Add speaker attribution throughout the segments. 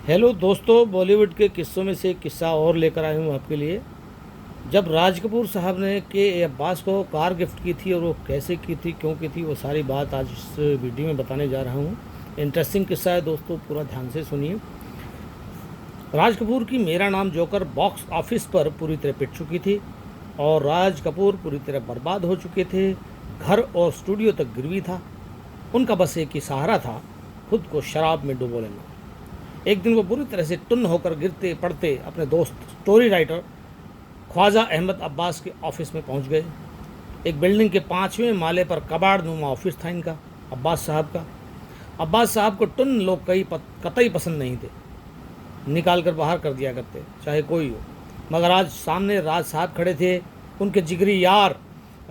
Speaker 1: Hello दोस्तों, बॉलीवुड के किस्सों में से एक किस्सा और लेकर आया हूँ आपके लिए। जब राज कपूर साहब ने के अब्बास को कार गिफ्ट की थी और वो कैसे की थी, क्यों की थी, वो सारी बात आज इस वीडियो में बताने जा रहा हूँ। इंटरेस्टिंग किस्सा है दोस्तों, पूरा ध्यान से सुनिए। राज कपूर की मेरा नाम जोकर बॉक्स ऑफिस पर पूरी तरह पिट चुकी थी और राज कपूर पूरी तरह बर्बाद हो चुके थे। घर और स्टूडियो तक गिरवी था। उनका बस एक ही सहारा था, खुद को शराब में डुबो लेना। एक दिन वो बुरी तरह से टुन्न होकर गिरते पड़ते अपने दोस्त स्टोरी राइटर ख्वाजा अहमद अब्बास के ऑफिस में पहुंच गए। एक बिल्डिंग के 5वें माले पर कबाड़ नुमा ऑफिस था इनका, अब्बास साहब का। अब्बास साहब को टुन्न लोग कतई पसंद नहीं थे, निकाल कर बाहर कर दिया करते, चाहे कोई हो। मगर आज सामने राज साहब खड़े थे, उनके जिगरी यार।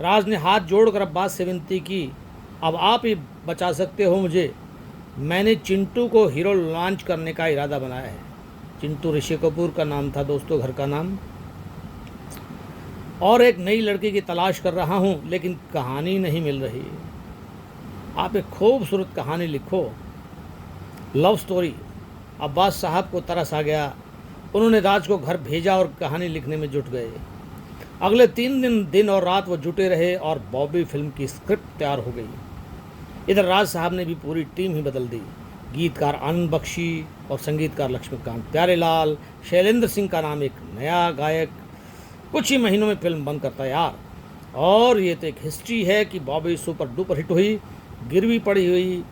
Speaker 1: राज ने हाथ जोड़कर अब्बास से विनती की, अब आप ही बचा सकते हो मुझे। मैंने चिंटू को हीरो लॉन्च करने का इरादा बनाया है। चिंटू ऋषि कपूर का नाम था दोस्तों, घर का नाम। और एक नई लड़की की तलाश कर रहा हूँ, लेकिन कहानी नहीं मिल रही। आप एक खूबसूरत कहानी लिखो, लव स्टोरी। अब्बास साहब को तरस आ गया। उन्होंने राज को घर भेजा और कहानी लिखने में जुट गए। अगले 3 दिन और रात वो जुटे रहे और बॉबी फिल्म की स्क्रिप्ट तैयार हो गई। इधर राज साहब ने भी पूरी टीम ही बदल दी। गीतकार आनंद बख्शी और संगीतकार लक्ष्मीकांत प्यारेलाल, शैलेंद्र सिंह का नाम एक नया गायक। कुछ ही महीनों में फिल्म बनकर तैयार। और ये तो एक हिस्ट्री है कि बॉबी सुपर डुपर हिट हुई। गिरवी पड़ी हुई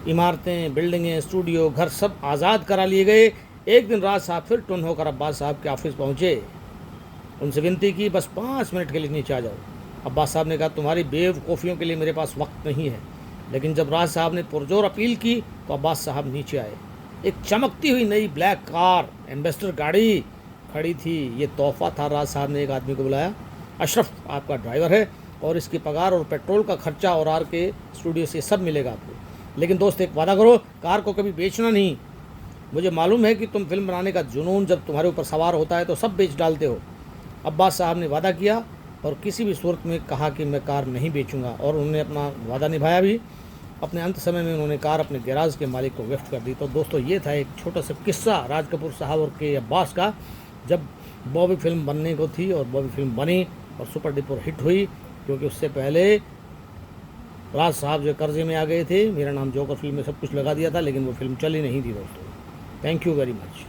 Speaker 1: इमारतें, बिल्डिंगें, स्टूडियो, घर सब आज़ाद करा लिए गए। एक दिन राज साहब फिर टुन होकर अब्बास साहब के ऑफिस पहुँचे। उनसे विनती की, बस 5 मिनट के लिए नीचे आ जाओ। अब्बास साहब ने कहा, तुम्हारी बेवकूफ़ियों के लिए मेरे पास वक्त नहीं है। लेकिन जब राज साहब ने पुरजोर अपील की तो अब्बास साहब नीचे आए। एक चमकती हुई नई ब्लैक कार, एम्बेसडर गाड़ी खड़ी थी। ये तोहफा था। राज साहब ने एक आदमी को बुलाया, अशरफ आपका ड्राइवर है और इसकी पगार और पेट्रोल का खर्चा और आर के स्टूडियो से सब मिलेगा आपको। लेकिन दोस्त एक वादा करो, कार को कभी बेचना नहीं। मुझे मालूम है कि तुम फिल्म बनाने का जुनून जब तुम्हारे ऊपर सवार होता है तो सब बेच डालते हो। अब्बास साहब ने वादा किया और किसी भी सूरत में कहा कि मैं कार नहीं बेचूंगा, और उन्होंने अपना वादा निभाया भी। अपने अंत समय में उन्होंने कार अपने गैराज के मालिक को गिफ्ट कर दी। तो दोस्तों, ये था एक छोटा सा किस्सा राज कपूर साहब और के अब्बास का, जब बॉबी फिल्म बनने को थी और बॉबी फिल्म बनी और सुपर डुपर हिट हुई। क्योंकि उससे पहले राज साहब जो कर्जे में आ गए थे। मेरा नाम जोकर फिल्म में सब कुछ लगा दिया था, लेकिन वो फिल्म चली नहीं थी दोस्तों। Thank you very much.